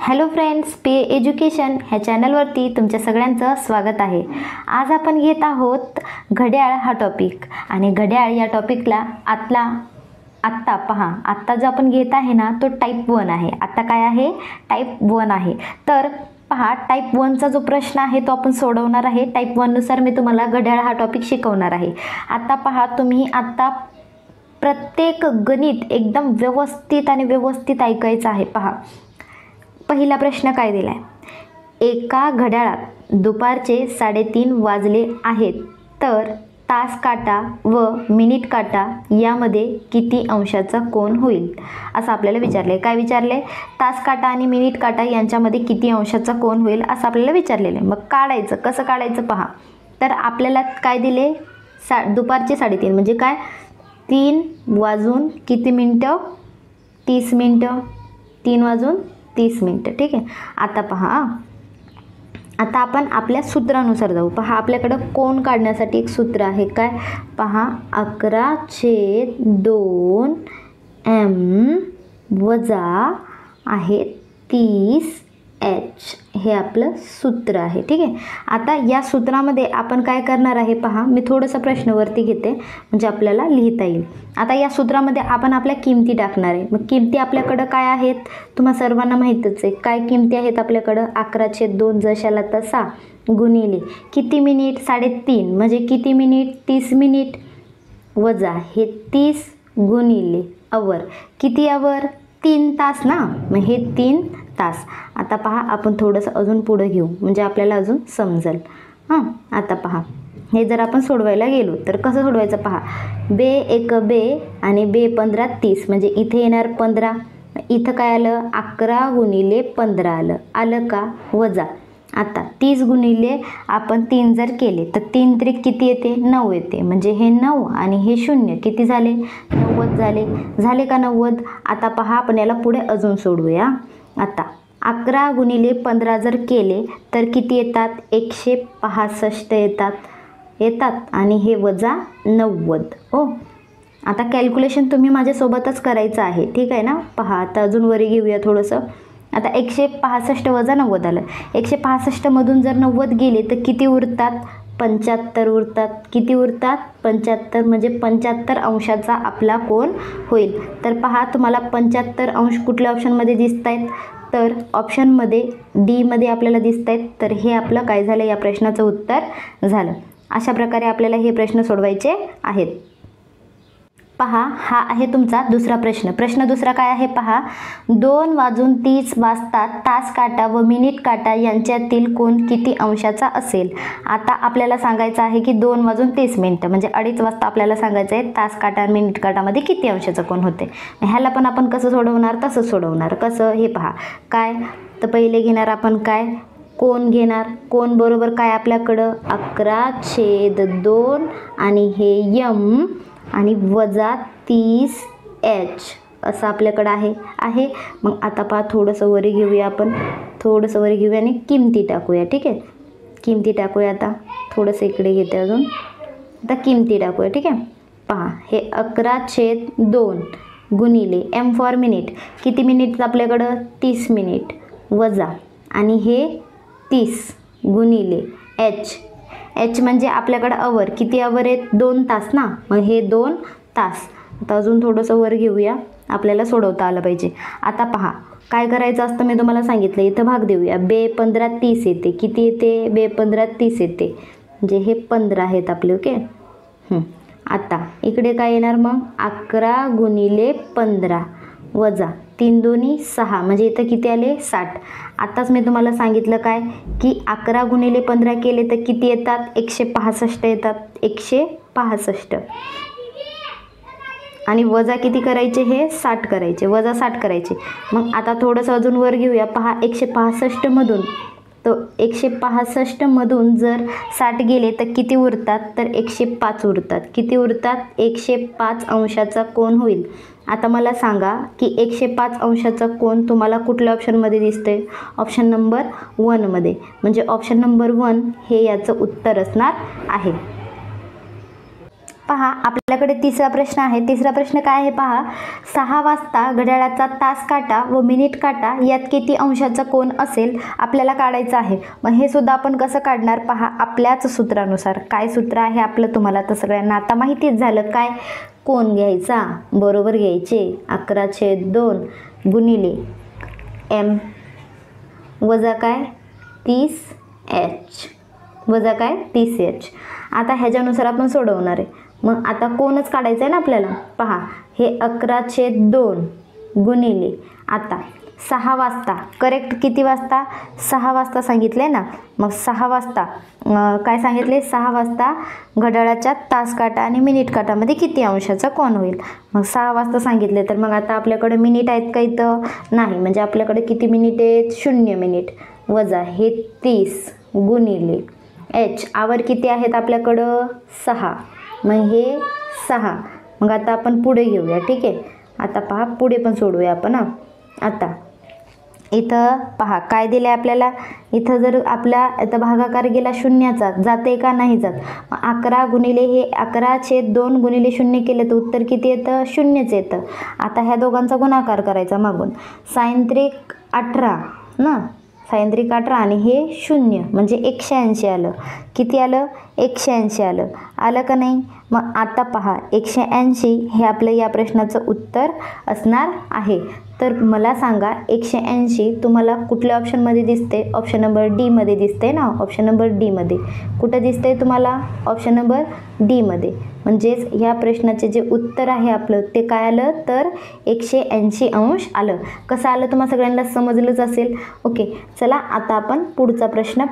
Hello friends, पे education ह्या चॅनलवरती तुमच्या सगळ्यांचं स्वागत आहे। आज आपण घेत आहोत घड्याळ हा टॉपिक आणि घड्याळ या टॉपिकला आत्ता पहा, आत्ता जो आपण घेत आहे ना तो टाइप 1 आहे। आत्ता काय आहे? टाइप 1 आहे। तर पहा, टाइप 1 चा जो प्रश्न आहे तो आपण सोडवणार आहे। टाइप 1 नुसार मी तुम्हाला घड्याळ हा टॉपिक शिकवणार आहे। आता पहा, तुम्ही आता प्रत्येक गणित एकदम व्यवस्थित ऐकायचं आहे। पहा, पहिला प्रश्न काय दिलाय? एका घड्याळात दुपारचे 3:30 वाजले आहेत, तर तास काटा व मिनिट काटा यामध्ये किती अंशाचा कोन होईल? असं आपल्याला विचारले। काय विचारले? तास काटा आणि मिनिट काटा यांच्यामध्ये किती अंशाचा कोन होईल असं आपल्याला विचारलेलं आहे। मग काढायचं कसं काढायचं पहा। तर आपल्याला काय दिले? दुपारचे 3:30 म्हणजे काय? 3 वाजून किती मिनिटं? 30 मिनिटं। 3 वाजून 30 मिनिटं, ठीक आहे। आता पहा, आता आपण आपल्या सूत्रानुसार जाऊ। पहा, आपल्याकडं कोन काढण्यासाठी एक सूत्र आहे। काय? पहा, 11/2 m वजा आहे 30h हे आपलं सूत्र आहे, ठीक आहे। आता या सूत्रामध्ये आपण काय करणार आहे पहा, मी थोडंसं प्रश्नवरती घेते म्हणजे आपल्याला लिहिता येईल। आता या सूत्रामध्ये आपण आपल्या किमती टाकणार आहे। मग किमती आपल्याकडं काय आहेत? तुम्हा सर्वांना माहीतच आहे। काय किमती आहेत आपल्याकडं? 11/2 जशाला तसा गुणिले किती मिनिट? 3:30 म्हणजे किती मिनिट? 30 मिनिट वजा हे 30 गुणिले आवर, किती आवर? 3 तास ना, मग हे 3 तास। आता पहा, आपण थोडंसं अजून पुढे घेऊ म्हणजे आपल्याला अजून समजेल। आता पहा, हे जर आपण सोडवायला गेलो तर कसं सोडवायचं पहा। बे 1 बे आणि बे 15 30 म्हणजे इथे येणार 15, इथं काय आलं? 11 गुणिले 15 आलं का? वजा आता 30 गुणिले आपण 3 जर केले तर 3 त्रिक किती येते? 9 येते, म्हणजे हे 9 आणि हे 0 किती झाले? 90 झाले का 90? आता पहा, आपण याला पुढे अजून सोडवूया। आता 11 गुणिले 15 जर केले तर किती येतात? 165 येतात आणि हे वजा 90 हो। आता कॅल्क्युलेशन तुम्ही माझ्यासोबतच करायचं आहे, ठीक आहे ना। पहा, आता अजून वरी घेऊया थोडंसं। आता 165 वजा 90 आलं। 165 मधून जर 90 गेले तर किती उरतात? 75 उरतात। किती उरतात? 75 म्हणजे 75 अंशाचा आपला कोन होईल। तर पहा, तुम्हाला 75 अंश कुठल्या ऑप्शनमध्ये दिसत आहेत? तर ऑप्शनमध्ये डी मध्ये आपल्याला दिसत आहेत। तर हे आपलं काय झालं? या प्रश्नाचं उत्तर झालं। अशा प्रकारे आपल्याला हे प्रश्न सोडवायचे आहेत। पहा, हा आहे तुमचा दुसरा प्रश्न। प्रश्न दुसरा काय आहे पहा, 2 वाजून 30 वाजता तास काटा व मिनिट काटा यांच्यातील कोन किती अंशाचा असेल? आता आपल्याला सांगायचं आहे की 2 वाजून 30 मिनिटं म्हणजे 2:30 वाजता आपल्याला सांगायचं आहे तास काटा आणि मिनिट काटामध्ये किती अंशाचा कोन होते। ह्याला पण आपण कसं सोडवणार? तसं सोडवणार। कसं? हे पहा, काय तर पहिले घेणार आपण काय? कोन घेणार। कोन बरोबर काय आपल्याकडं? 11/2 आणि हे यम आणि वजा 30h असं आपल्याकडं आहे। मग आता पहा, थोडंसं वरी घेऊया आपण, थोडंसं वरी घेऊया आणि किमती टाकूया, ठीक आहे। किमती टाकूया। आता थोडंसं इकडे घेते अजून, आता किमती टाकूया, ठीक आहे। पहा, हे 11/2 गुणिले m फॉर मिनिट, किती मिनिट आपल्याकडं? 30 मिनिट वजा आणि हे 30 गुणिले h म्हणजे आपल्याकडं आवर, किती आवर आहेत? 2 तास ना, मग हे 2 तास। आता अजून थोडंसं वर घेऊया, आपल्याला सोडवता आलं पाहिजे। आता पहा, काय करायचं असतं मी तुम्हाला सांगितलं, इथं भाग देऊया। बे 15 30 येते, किती येते? बे 15 30 येते म्हणजे हे 15 आहेत आपले, ओके। आता इकडे काय येणार मग? 11 गुणिले 15 वजा 3 दोन्ही 6 म्हणजे इथं किती आले? 60। आताच मी तुम्हाला सांगितलं काय की 11 गुणिले 15 केले तर किती येतात? 165 येतात। 165 आणि वजा किती करायचे? हे 60 करायचे, वजा 60 करायचे। मग आता थोडंसं अजून वर घेऊया। पहा, 165 मधून तो 165 मधून जर 60 गेले तर किती उरतात? तर 105 उरतात। किती उरतात? 105 अंशाचा कोन होईल। आता मला सांगा की 105 अंशाचा कोन तुम्हाला कुठल्या ऑप्शनमध्ये दिसतंय? ऑप्शन नंबर 1 मध्ये, म्हणजे ऑप्शन नंबर 1 हे याचं उत्तर असणार आहे। पहा आपल्याकडे तिसरा प्रश्न आहे. तिसरा प्रश्न काय आहे पहा, 6 वाजता घड्याळाचा तास काटा व मिनिट काटा यात किती अंशाचा कोन असेल आपल्याला काढायचं आहे. मग हे सुद्धा आपण कसं काढणार पहा, आपल्याच सूत्रानुसार. काय सूत्र आहे आपलं तुम्हाला तर सगळ्यांना आता माहितीच झालं. काय, कोन घ्यायचा, बरोबर घ्यायचे 11/2 गुणिले m वजा काय 30h वजा काय 30h. आता ह्याच्यानुसार आपण सोडवणार आहे. मग आता कोनच काढायचं आहे ना आपल्याला. पहा हे 11/2 गुणिले आता 6 वाजता, करेक्ट किती वाजता, 6 वाजता सांगितले ना. मग 6 वाजता काय सांगितले, 6 वाजता घड्याळाच्या तास काटा आणि मिनिट काटामध्ये किती अंशाचा कोन होईल. मग 6 वाजता सांगितले तर मग आता आपल्याकडे मिनिट आहेत का इथं, नाही. म्हणजे आपल्याकडे किती मिनिट आहेत, 0 मिनिट वजा हे 30 गुणिले h, आवर किती आहेत आपल्याकडं 6. मग हे 6. मग आता आपण पुढे घेऊया, ठीक आहे. आता पहा पुढे पण सोडूया आपण. आता इथं पहा काय दिलं आहे आपल्याला. इथं जर आपला इथं भागाकार गेला शून्याचा, जाते का नाही जात. 11 गुणिले हे 11/2 गुणिले 0 केलं तर उत्तर किती येतं, 0च येतं. आता ह्या दोघांचा गुणाकार करायचा मागून. सायंत्रिक 18 ना, सायंत्रिक 18 आणि हे 0 म्हणजे 180 आलं. किती आलं, 180 आलं. आलं का नाही. मग आता पहा 180 हे आपलं या प्रश्नाचं उत्तर असणार आहे. तर मला सांगा 180 तुम्हाला कुठल्या ऑप्शनमध्ये दिसते, ऑप्शन नंबर डी मध्ये दिसते ना. ऑप्शन नंबर डी मध्ये कुठं दिसते तुम्हाला, ऑप्शन नंबर डी मध्ये. म्हणजेच ह्या प्रश्नाचे जे उत्तर आहे आपलं ते काय आलं तर 180 अंश आलं. कसं आलं तुम्हाला सगळ्यांना समजलंच असेल. ओके चला आता आपण पुढचा प्रश्न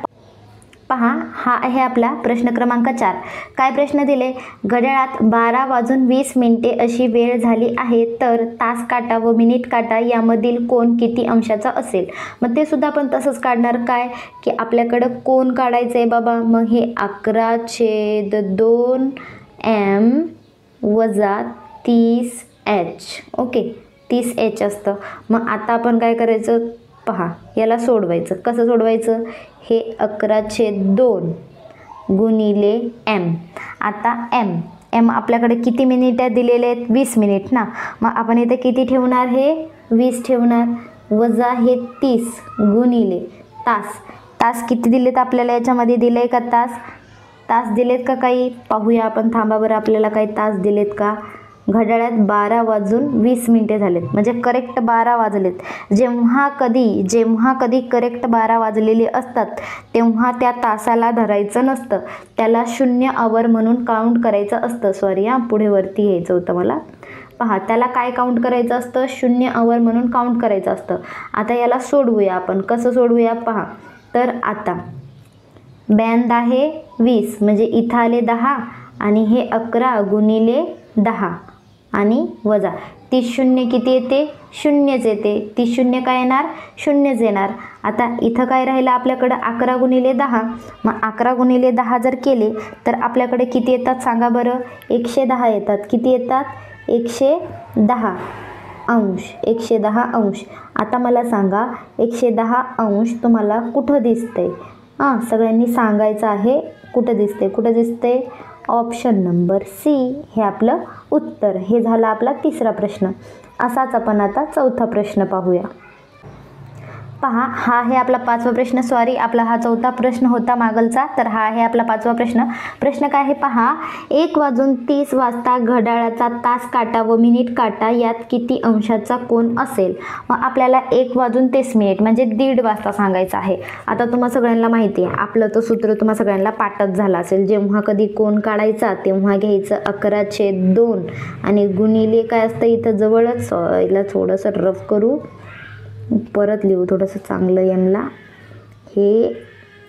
पहा. हा आहे आपला प्रश्न क्रमांक 4. काय प्रश्न दिले, घड्याळात 12:20 अशी वेळ झाली आहे तर तास काटा व मिनिट काटा यामधील कोन किती अंशाचा असेल. मग ते सुद्धा आपण तसंच काढणार. काय की आपल्याकडं कोन काढायचं आहे बाबा. मग हे 11/2 m वजा 30h. ओके 30h असतं. मग आता आपण काय करायचं पहा, याला सोडवायचं. कसं सोडवायचं, हे 11/2 गुणिले m. आता m आपल्याकडे किती मिनिट दिलेले आहेत, 20 मिनिट ना. मग आपण इथे किती ठेवणार, हे 20 ठेवणार वजा हे 30 गुणिले तास किती दिलेत आपल्याला, याच्यामध्ये दिले का तास दिलेत का काही पाहूया आपण. थांबा बरं, आपल्याला काही तास दिलेत का. घड्याळात 12:20 झालेत म्हणजे करेक्ट 12 वाजलेत. जेव्हा कधी करेक्ट 12 वाजलेले असतात तेव्हा त्या तासाला धरायचं नसतं, त्याला 0 आवर म्हणून काउंट करायचं असतं. सॉरी पुढे वरती यायचं होतं मला. पहा त्याला काय काउंट करायचं असतं, 0 आवर म्हणून काउंट करायचं असतं. आता याला सोडवूया आपण. कसं सोडवूया पहा. तर आता 42 आहे 20 म्हणजे इथं आले 10 आणि हे 11 गुणिले 10 आणि वजा 30 शून्य किती येते, 0च येते. 30 शून्य काय येणार, 0च येणार. आता इथं काय राहिलं आपल्याकडं 11 गुणिले 10. मग 11 गुणिले 10 जर केले तर आपल्याकडे किती येतात सांगा बरं, 110 येतात. किती येतात, 110 अंश. 110 अंश. आता मला सांगा 110 अंश तुम्हाला कुठं दिसतंय, सगळ्यांनी सांगायचं आहे. कुठं दिसते, ऑप्शन नंबर सी हे आपलं उत्तर. हे झालं आपला तिसरा प्रश्न. असाच आपण आता चौथा प्रश्न पाहूया. पहा हा आहे आपला 5वा प्रश्न. सॉरी आपला हा 4था प्रश्न होता मागलचा, तर हा आहे आपला 5वा प्रश्न. प्रश्न काय आहे पहा, 1:30 वाजता घड्याळाचा तास काटा व मिनिट काटा यात किती अंशाचा कोन असेल. मग आपल्याला 1:30 म्हणजे 1:30 वाजता सांगायचं आहे. आता तुम्हा सगळ्यांना माहिती आहे आपलं तर सूत्र तुम्हा सगळ्यांना पाठच झालं असेल. जेव्हा कधी कोन काढायचा तेव्हा घ्यायचं 11/2 आणि गुणिले काय असतं इथं जवळच, याला थोडंसं रफ करू, परत लिहू थोडंसं चांगलं एमला. हे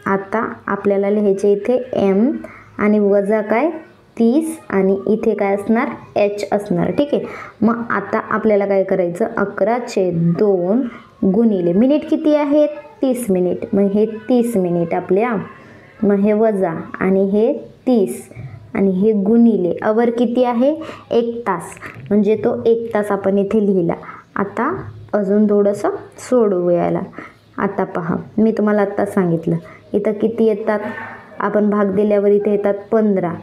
आता आपल्याला लिहायचे इथे एम आणि वजा काय 30 आणि इथे काय असणार एच असणार. ठीक आहे. मग आता आपल्याला काय करायचं, 11/2 गुणिले मिनिट किती आहेत 30 मिनिट. मग हे 30 मिनिट आपल्या, मग हे वजा आणि हे 30 आणि हे गुणिले अवर किती आहे 1 तास, म्हणजे तो 1 तास आपण इथे लिहिला. आता अजून थोडंसं सोडवूयाला. आता पहा मी तुम्हाला आत्ता सांगितलं इथं किती येतात, आपण भाग दिल्यावर इथे येतात 15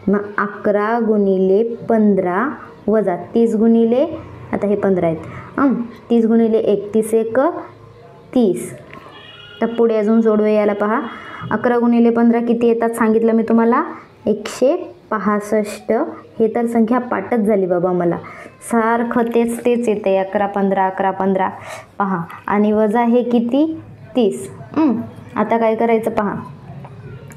मग 11 गुणिले 15 वजा 30 गुणिले, आता हे 15 आहेत, 30 गुणिले 1, 30 एक 30. तर पुढे अजून सोडवूया याला पहा. 11 गुणिले 15 किती येतात सांगितलं मी तुम्हाला, 165. हे तर संख्या पाठच झाली बाबा मला, सारखं तेच येते 11 15 11 15 पहा. आणि वजा हे किती 30. आता काय करायचं पहा,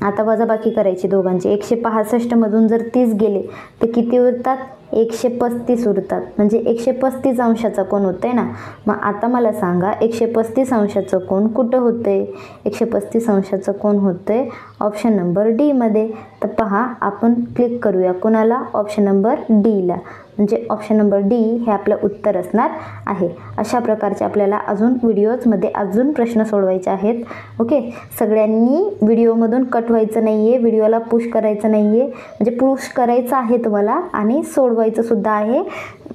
आता वजाबाकी करायची दोघांची. 165 मधून जर 30 गेले तर किती उरतात, 135 उरतात. म्हणजे 135 अंशाचा कोण होतंय ना. मग आता मला सांगा 135 अंशाचं कोण कुठं होतंय. 135 अंशाचं कोण होतंय ऑप्शन नंबर डी मध्ये. तर पहा आपण क्लिक करूया कोणाला, ऑप्शन नंबर डी ला. म्हणजे ऑप्शन नंबर डी हे आपलं उत्तर असणार आहे. अशा प्रकारचे आपल्याला अजून व्हिडिओजमध्ये अजून प्रश्न सोडवायचे आहेत. ओके, सगळ्यांनी व्हिडिओमधून कट व्हायचं नाही आहे, व्हिडिओला पुश करायचं नाही आहे. म्हणजे पुश करायचं आहे तुम्हाला आणि सोडवायचं सुद्धा आहे.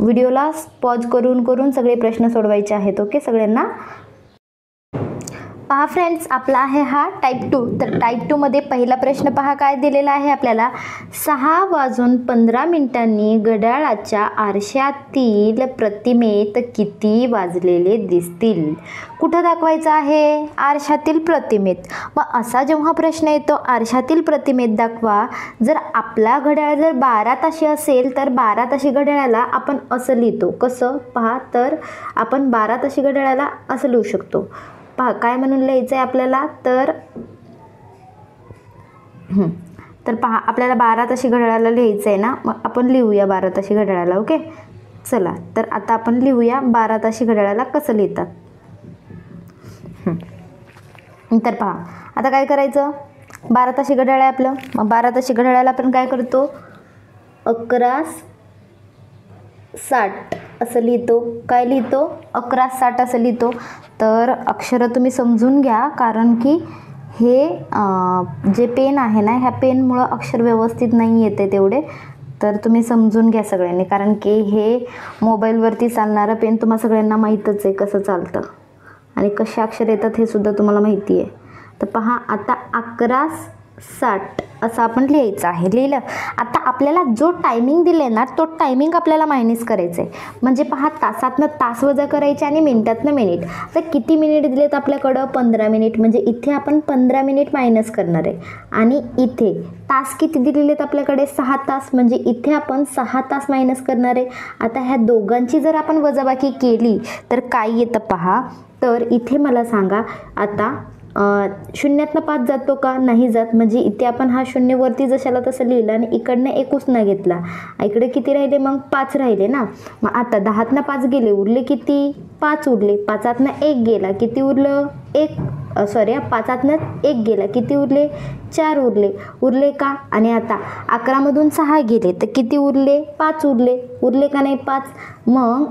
व्हिडिओला पॉज करून करून सगळे प्रश्न सोडवायचे आहेत. ओके सगळ्यांना. पहा फ्रेंड्स, आपला आहे हा टाईप 2. तर टाईप 2 मध्ये पहिला प्रश्न पहा काय दिलेला आहे आपल्याला. 6:15 घड्याळाच्या आरशातील प्रतिमेत किती वाजलेले दिसतील. कुठं दाखवायचं आहे, आरशातील प्रतिमेत. मग असा जेव्हा प्रश्न येतो आरशातील प्रतिमेत दाखवा, जर आपला घड्याळ जर 12 ताशी असेल तर 12 ताशी घड्याळाला आपण असं लिहितो. कसं पहा, तर आपण 12 ताशी घड्याळाला असं लिहू शकतो. पहा काय म्हणून लिहायचं आहे आपल्याला, तर पहा आपल्याला 12 ताशी घड्याळाला लिहायचं आहे ना. मग आपण लिहूया 12 ताशी घड्याळाला. ओके चला, तर आता आपण लिहूया 12 ताशी घड्याळाला कसं लिहितात. तर पहा आता काय करायचं, 12 ताशी घड्याळ आहे आपलं. मग 12 ताशी घड्याळाला आपण काय करतो, 11:60 असं लिहितो. काय लिहितो, 11:60 असं लिहितो. तर अक्षरं तुम्ही समजून घ्या, कारण की हे जे पेन आहे ना, ह्या पेनमुळं अक्षर व्यवस्थित नाही येते तेवढे. तर तुम्ही समजून घ्या सगळ्यांनी, कारण की हे मोबाईलवरती चालणारं पेन तुम्हा सगळ्यांना माहीतच आहे कसं चालतं आणि कसे अक्षर येतात हे सुद्धा तुम्हाला माहिती आहे. तर पहा आता 11:60 असं आपण लिहायचं आहे. लिहिलं. आता आपल्याला जो टायमिंग दिले ना तो टायमिंग आपल्याला मायनस करायचं आहे. म्हणजे पहा तासातनं तास वजा करायचे आणि मिनिटातनं मिनिट. तर किती मिनिट दिलेत आपल्याकडं, 15 मिनिट. म्हणजे इथे आपण 15 मिनिट मायनस करणार आहे. आणि इथे तास किती दिलेले आहेत आपल्याकडे, 6 तास. म्हणजे इथे आपण 6 तास मायनस करणार आहे. आता ह्या दोघांची जर आपण वजाबाकी केली तर काय येतं पहा. तर इथे मला सांगा आता शून्यातनं 5 जातो का, नाही जात. म्हणजे इथे आपण हा शून्य वरती जशाला तसं लिहिलं आणि इकडनं 1 उसना घेतला. इकडे किती राहिले मग 5 राहिले ना. मग आता 10तनं 5 गेले, उरले किती 5 उरले. 5तनं 1 गेला, किती उरलं 5तनं 1 गेला, किती उरले 4 उरले का. आणि आता 11मधून 6 गेले तर किती उरले 5 उरले का नाही 5. मग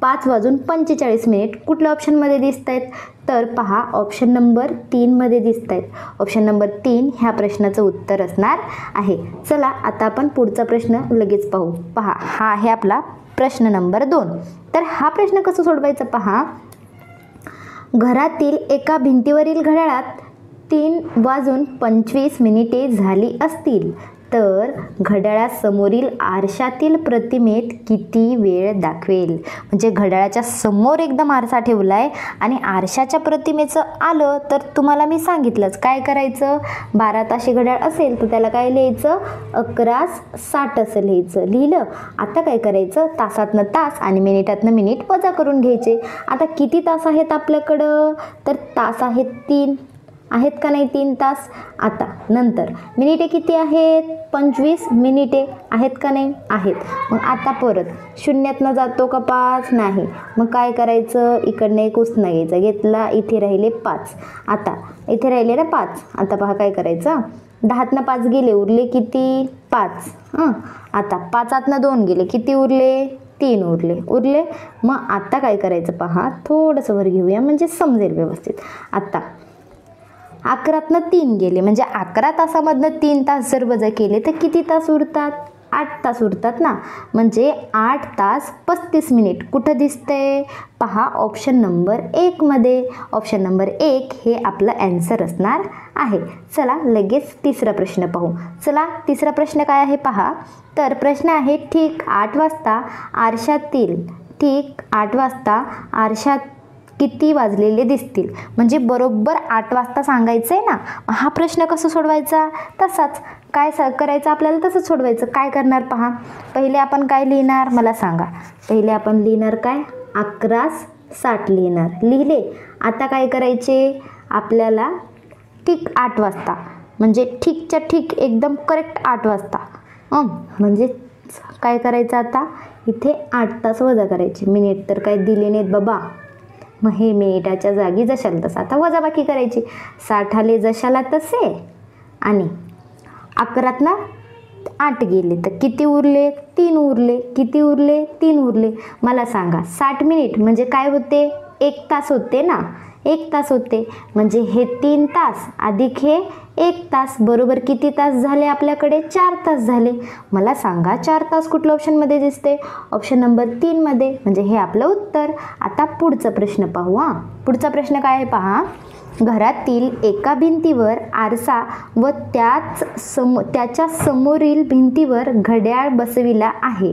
5:45 कुठल्या ऑप्शनमध्ये दिसत आहेत, तर पहा ऑप्शन नंबर 3 मध्ये दिसत आहेत. ऑप्शन नंबर 3 ह्या प्रश्नाचं उत्तर असणार आहे. चला आता आपण पुढचा प्रश्न लगेच पाहू. पहा हा आहे आपला प्रश्न नंबर 2. तर हा प्रश्न कसं सोडवायचा पहा. घरातील एका भिंतीवरील घड्याळात 3:25 झाली असतील तर घड्याळासमोरील आरशातील प्रतिमेत किती वेळ दाखवेल. म्हणजे घड्याळाच्या समोर एकदम आरसा ठेवला आहे आणि आरशाच्या प्रतिमेचं आलं तर तुम्हाला मी सांगितलंच काय करायचं. 12 ताशी घड्याळ असेल तर त्याला काय लिहायचं, 11:60 असं लिहायचं. लिहिलं. आता काय करायचं, तासातनं तास आणि मिनिटातनं मिनिट वजा करून घ्यायचे. आता किती तास आहेत आपल्याकडं, तर तास आहेत 3 आहेत का नाही 3 तास. आता नंतर मिनिटे किती आहेत, 25 मिनिटे आहेत का नाही आहेत. मग आता परत शून्यातनं जातो का 5 नाही. मग काय करायचं, इकडनं 1 उसना घ्यायचा, घेतला, इथे राहिले 5. आता इथे राहिले ना 5. आता पहा काय करायचं, 10तनं 5 गेले, उरले किती 5. आता 5तनं 2 गेले, किती उरले 3 उरले. मग आता काय करायचं पहा, थोडंसं वर घेऊया म्हणजे समजेल व्यवस्थित. आता 11तनं 3 गेले, म्हणजे 11 तासामधनं 3 तास जर वजा केले तर किती तास उरतात, 8 तास उरतात ना, म्हणजे 8 तास 35 मिनिट कुठं दिसतंय पहा ऑप्शन नंबर 1 मध्ये. ऑप्शन नंबर 1 हे आपलं ॲन्सर असणार आहे. चला लगेच तिसरा प्रश्न पाहू. चला तिसरा प्रश्न काय आहे पहा. तर प्रश्न आहे ठीक 8 वाजता आरशात किती वाजलेले दिसतील. म्हणजे बरोबर 8 वाजता सांगायचं आहे ना. हा प्रश्न कसा सोडवायचा, तसाच काय करायचं आपल्याला, तसंच सोडवायचं. काय करणार पहा, पहिले आपण काय लिहिणार मला सांगा. पहिले आपण लिहिणार काय 11:60 लिहिणार. लिहिले. आता काय करायचे आपल्याला ठीक 8 वाजता, म्हणजे ठीकच्या ठीक एकदम करेक्ट 8 वाजता. म्हणजे काय करायचं आता इथे 8 तास वजा करायचे. मिनिट तर काय दिले नाहीत बाबा, मग हे मिनिटाच्या जागी जशाला तसं आता वजाबाकी करायची. 60 आले जशाला तसे आणि 11तनं 8 गेले तर किती उरले, 3 उरले. किती उरले, 3 उरले. मला सांगा 60 मिनिट म्हणजे काय होते, 1 तास होते ना, 1 तास होते. म्हणजे हे 3 तास अधिक हे 1 तास बरोबर किती तास झाले आपल्याकडे, 4 तास झाले. मला सांगा 4 तास कुठल्या ऑप्शनमध्ये दिसते, ऑप्शन नंबर 3 मध्ये. म्हणजे हे आपलं उत्तर. आता पुढचा प्रश्न पाहू. पुढचा प्रश्न काय आहे पहा. घरातील एका भिंतीवर आरसा व त्याच्या समोरील भिंतीवर घड्याळ बसविला आहे.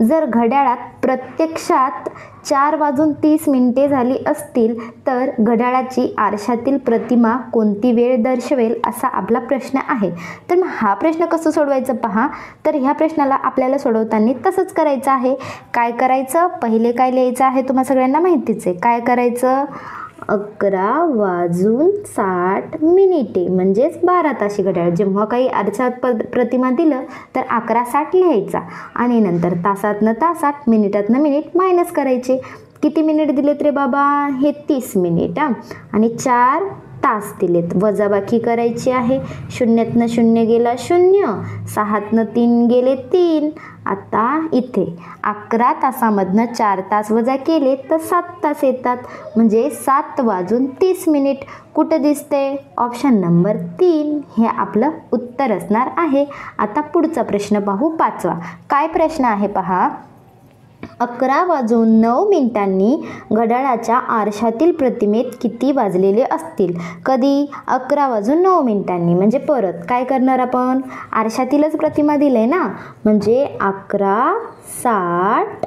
जर घड्याळात प्रत्यक्षात 4:30 झाली असतील तर घड्याळाची आरशातील प्रतिमा कोणती वेळ दर्शवेल असा आपला प्रश्न आहे. तर मग हा प्रश्न कसं सोडवायचं पहा. तर ह्या प्रश्नाला आपल्याला सोडवताना तसंच करायचं आहे. काय करायचं, पहिले काय लिहायचं आहे तुम्हा सगळ्यांना माहितीच आहे. काय करायचं 11:60 म्हणजेच 12 ताशी घड्याळ. जेव्हा काही आरशात प्रतिमा दिलं तर 11:60 लिहायचा आणि नंतर तासातनं तासात मिनिटातनं मिनिट मायनस करायचे. किती मिनिट दिलेत रे बाबा, हे 30 मिनिट आणि 4 तास दिलेत. वजाबाकी करायची आहे. 0तनं 0 गेला 0, 6तनं 3 गेले 3. आता इथे 11 तासामधनं 4 तास वजा केले तर 7 तास येतात. म्हणजे 7:30 कुठं दिसते, ऑप्शन नंबर 3 हे आपलं उत्तर असणार आहे. आता पुढचा प्रश्न पाहू 5वा. काय प्रश्न आहे पहा. 11:09 घड्याळाच्या आरशातील प्रतिमेत किती वाजलेले असतील. कधी 11:09 म्हणजे परत काय करणार आपण, आरशातीलच प्रतिमा दिलंय ना, म्हणजे 11:60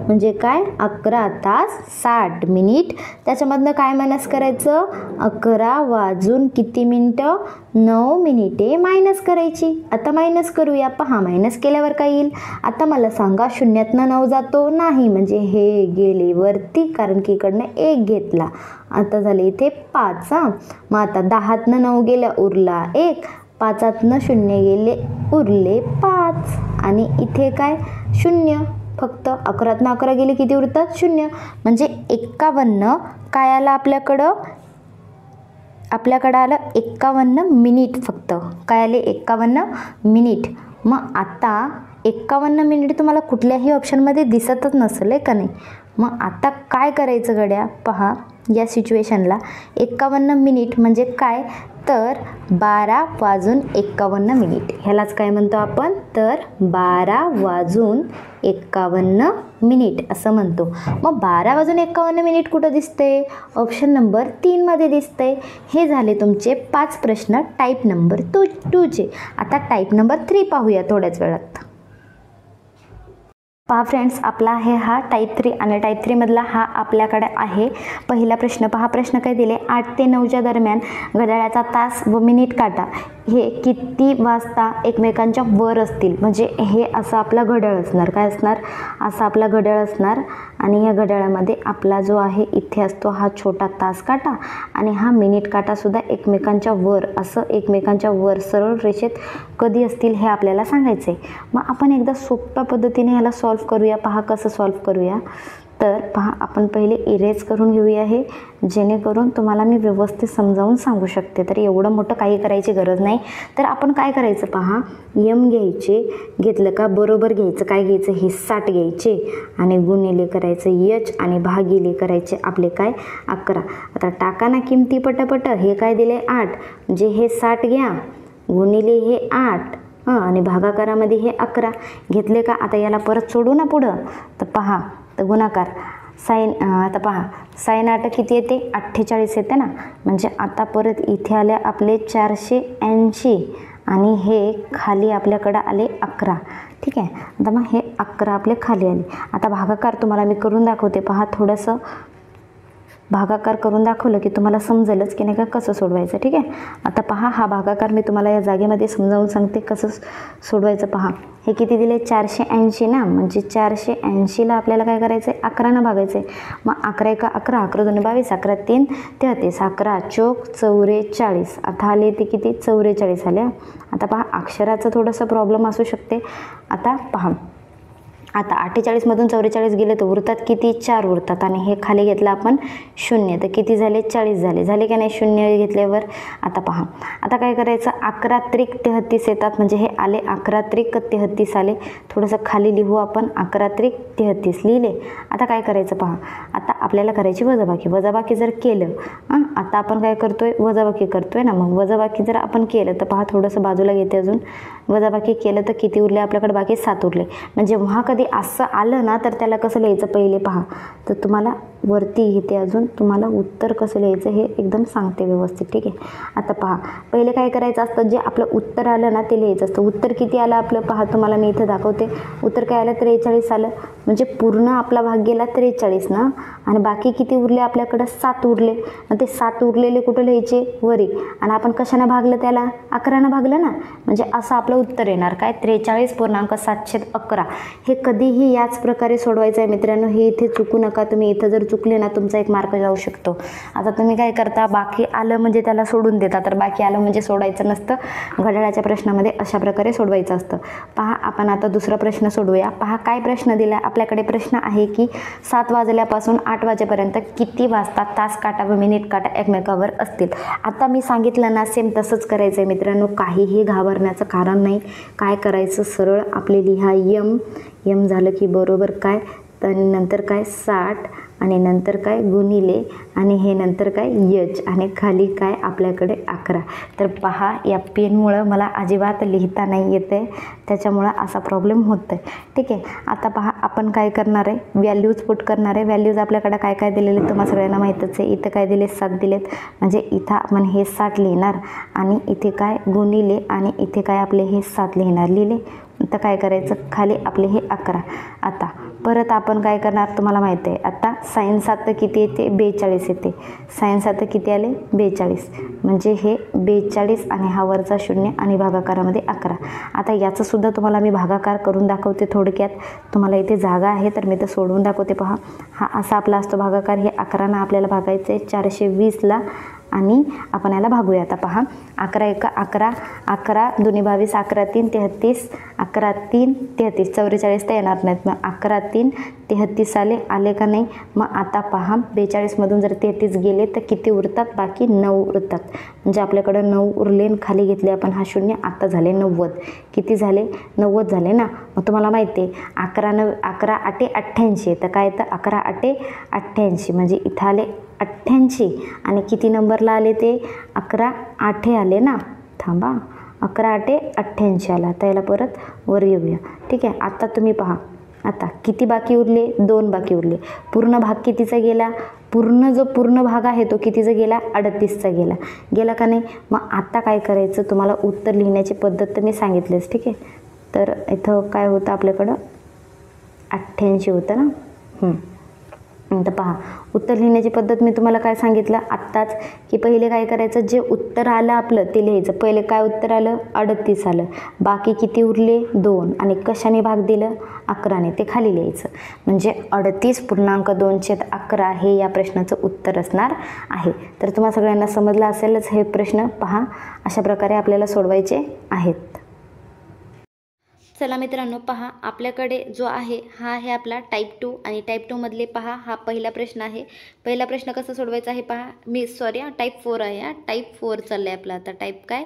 म्हणजे काय 11 तास 60 मिनिट. त्याच्यामधनं काय मायनस करायचं, 11:09 मायनस करायची. आता मायनस करूया. पहा मायनस केल्यावर काय येईल. आता मला सांगा 0तनं 9 जातो नाही, म्हणजे हे गेले वरती कारण की इकडनं 1 घेतला. आता झाले इथे 5. मग आता 10तनं 9 गेल्या उरला 1, 5तनं 0 गेले उरले 5 आणि इथे काय 0. फक्त 11तनं 11 गेले किती उरतात 0. म्हणजे 51 काय आलं आपल्याकडं आलं 51 मिनिट. फक्त काय आले 51 मिनिट. मग आता 51 मिनिट तुम्हाला कुठल्याही ऑप्शनमध्ये दिसतच नसेल का नाही. मग आता काय करायचं गड्या पहा या सिच्युएशनला. 51 मिनिट म्हणजे काय तर 12:51 ह्यालाच काय म्हणतो आपण तर 12:51 असं म्हणतो. मग 12:51 कुठं दिसते, ऑप्शन नंबर 3 मध्ये दिसते. हे झाले तुमचे 5 प्रश्न टाईप नंबर 2चे. आता टाईप नंबर 3 पाहूया थोड्याच वेळात. पहा फ्रेंड्स, आपला आहे हा टाईप 3 आणि टाईप 3 मधला हा आपल्याकडे आहे पहिला प्रश्न. पहा प्रश्न काय दिले, 8 ते 9च्या दरम्यान घड्याळाचा तास व मिनिट काटा हे किती वाजता एकमेकांच्या वर असतील. म्हणजे हे असं आपला घड्याळ असणार. काय असणार, असा आपला घड्याळ असणार आणि या घड्याळामध्ये आपला जो आहे इथे असतो हा छोटा तास काटा आणि हा मिनिट काटा सुद्धा एकमेकांच्या वर, असं एकमेकांच्या वर सरळ रेषेत कधी असतील हे आपल्याला सांगायचं आहे. मग आपण एकदा सोप्या पद्धतीने ह्याला सॉल्व्ह करूया. पहा कसं सॉल्व्ह करूया. तर पहा आपण पहिले इरेज करून घेऊया हे, जेणेकरून तुम्हाला मी व्यवस्थित समजावून सांगू शकते. तर एवढं मोठं काही करायची गरज नाही. तर आपण काय करायचं पहा, यम घ्यायचे, घेतलं का बरोबर घ्यायचं. काय घ्यायचं, हे 60 घ्यायचे आणि गुणिले करायचं यच आणि भागिले करायचे आपले काय 11. आता टाका ना किमती पटापट. हे काय दिले 8 म्हणजे हे 60 घ्या गुणिले हे 8 आणि भागाकारामध्ये हे 11 घेतले का. आता याला परत सोडू ना पुढं, तर पहा तर गुणाकार साईन, आता पहा साईन 8 किती येते 48 येते ना. म्हणजे आता परत इथे आले आपले 480 आणि हे खाली आपल्याकडं आले 11. ठीक आहे. आता मग हे 11 आपले खाली आले. आता भागाकार तुम्हाला मी करून दाखवते. पहा थोडंसं भागाकार करून दाखवलं की तुम्हाला समजेलच की नाही का कसं सोडवायचं. ठीक आहे. आता पहा हा भागाकार मी तुम्हाला या जागेमध्ये समजावून सांगते कसं सोडवायचं. पहा हे किती दिले 480 ना. म्हणजे 480ला आपल्याला काय करायचं आहे 11नं भागायचं आहे. मग 11 एका 11, 11 दोन्ही 22, 11 3 33, 11 चौक 44. आता आले ते किती 44 आले. आता पहा अक्षराचं थोडंसं प्रॉब्लेम असू शकते. आता पहा आता 48मधून 44 गेले तर उरतात किती 4 उरतात आणि हे खाली घेतलं आपण 0 तर किती झाले 40 झाले की नाही 0 घेतल्यावर. आता पहा आता काय करायचं 11 त्रिक 33 येतात. म्हणजे हे आले 11 त्रिक 33 आले. थोडंसं खाली लिहू आपण 11 त्रिक 33 लिहिले. आता काय करायचं पहा आता आपल्याला करायची वजाबाकी जर केलं आता आपण काय करतोय वजाबाकी करतोय ना. मग वजाबाकी जर आपण केलं तर पहा थोडंसं बाजूला घेते अजून वजाबाकी केलं तर किती उरले आपल्याकडे बाकी 7 उरले. म्हणजे जेव्हा कधी असं आलं ना तर त्याला कसं लिहायचं पहिले पहा तर तुम्हाला वरती घेते अजून तुम्हाला उत्तर कसं लिहायचं हे एकदम सांगते व्यवस्थित. ठीक आहे. आता पहा पहिले काय करायचं असतं जे आपलं उत्तर आलं ना ते लिहायचं असतं. उत्तर किती आलं आपलं पहा तुम्हाला मी इथं दाखवते. उत्तर काय आलं 43 आलं. म्हणजे पूर्ण आपला भाग गेला 43 ना आणि बाकी किती उरले आपल्याकडं 7 उरले. आणि ते 7 उरलेले कुठं लिहायचे वरी आणि आपण कशानं भागलं त्याला 11नं भागलं ना. म्हणजे असं आपलं उत्तर येणार काय 43.711. हे कधीही याच प्रकारे सोडवायचं आहे मित्रांनो. हे इथे चुकू नका तुम्ही. इथं जर चुकले ना तुमचा 1 मार्क जाऊ शकतो. आता तुम्ही काय करता बाकी आलं म्हणजे त्याला सोडून देता. तर बाकी आलं म्हणजे सोडायचं नसतं. घड्याळाच्या प्रश्नामध्ये अशा प्रकारे सोडवायचं असतं. पहा आपण आता दुसरा प्रश्न सोडवूया. पहा काय प्रश्न दिला आपल्याकडे. प्रश्न आहे की 7 वाजल्यापासून 8 वाजेपर्यंत किती वाजता तास काटा व मिनिट काटा एकमेकावर असतील. आता मी सांगितलं ना सेम तसंच करायचं आहे मित्रांनो. काहीही घाबरण्याचं कारण नाही. काय करायचं सरळ आपले लिहा यम झालं की बरोबर काय तर नंतर काय 60 आणि नंतर काय गुणिले आणि हे नंतर काय यच आणि खाली काय आपल्याकडे 11. तर पहा या पेनमुळं मला अजिबात लिहिता नाही येते त्याच्यामुळं असा प्रॉब्लेम होतो आहे. ठीक आहे. आता पहा आपण काय करणार आहे व्हॅल्यूज पुट करणार आहे. व्हॅल्यूज आपल्याकडे काय काय दिलेले तुम्हाला सगळ्यांना माहीतच आहे. इथं काय दिले 7 दिलेत. म्हणजे इथं आपण हे 60 लिहिणार आणि इथे काय गुणिले आणि इथे काय आपले हे 7 लिहिणार. लिहिले तर काय करायचं खाली आपले हे 11. आता परत आपण काय करणार तुम्हाला माहिती आहे. आता साईन 7 किती येते 42 येते. साईन 7 किती आले 42. म्हणजे हे 42 आणि हा वरचा 0 आणि भागाकारामध्ये 11. आता याचं सुद्धा तुम्हाला मी भागाकार करून दाखवते थोडक्यात. तुम्हाला इथे जागा आहे तर मी तर सोडवून दाखवते. पहा हा असा आपला असतो भागाकार. हे 11नं आपल्याला भागायचं आहे 420ला आणि आपण याला भागूया. आता पहा 11 एका 11, 11 दोन्ही 22, 11 3 33, 11 3 33, 44 तर येणार नाहीत. मग 11 3 33 आले का नाही. मग आता पहा 42मधून जर 33 गेले तर किती उरतात बाकी 9 उरतात. म्हणजे आपल्याकडं 9 उरले आणि खाली घेतले आपण हा 0. आता झाले 90. किती झाले 90 झाले ना. मग तुम्हाला माहिती आहे 11 8 88 तर काय येतं 11 8 88. म्हणजे इथं आले 88 आणि किती नंबरला आले ते 11 8 आले ना. थांबा 11 8 88 आला. तर याला परत वर येऊया. ठीक आहे. आता तुम्ही पहा आता किती बाकी उरले 2 बाकी उरले. पूर्ण भाग कितीचा गेला जो पूर्ण भाग आहे तो कितीचा गेला 38चा गेला का नाही. मग आता काय करायचं तुम्हाला उत्तर लिहिण्याची पद्धत तर मी सांगितलीच. ठीक आहे. तर इथं काय होतं आपल्याकडं 88 होतं ना. तर पहा उत्तर लिहिण्याची पद्धत मी तुम्हाला काय सांगितलं आत्ताच की पहिले काय करायचं जे उत्तर आलं आपलं ते लिहायचं. पहिले काय उत्तर आलं 38 आलं. बाकी किती उरले 2 आणि कशाने भाग दिलं 11ने ते खाली लिहायचं. म्हणजे 38.2/11 हे या प्रश्नाचं उत्तर असणार आहे. तर तुम्हाला सगळ्यांना समजलं असेलच हे प्रश्न. पहा अशा प्रकारे आपल्याला सोडवायचे आहेत. चला मित्रांनो पहा आपल्याकडे जो आहे हा आहे आपला टाईप 2 आणि टाईप 2 मधले पहा हा पहिला प्रश्न आहे. पहिला प्रश्न कसा सोडवायचा आहे पहा. टाईप 4 आहे. टाईप 4 चाललं आहे आपला आता. टाईप काय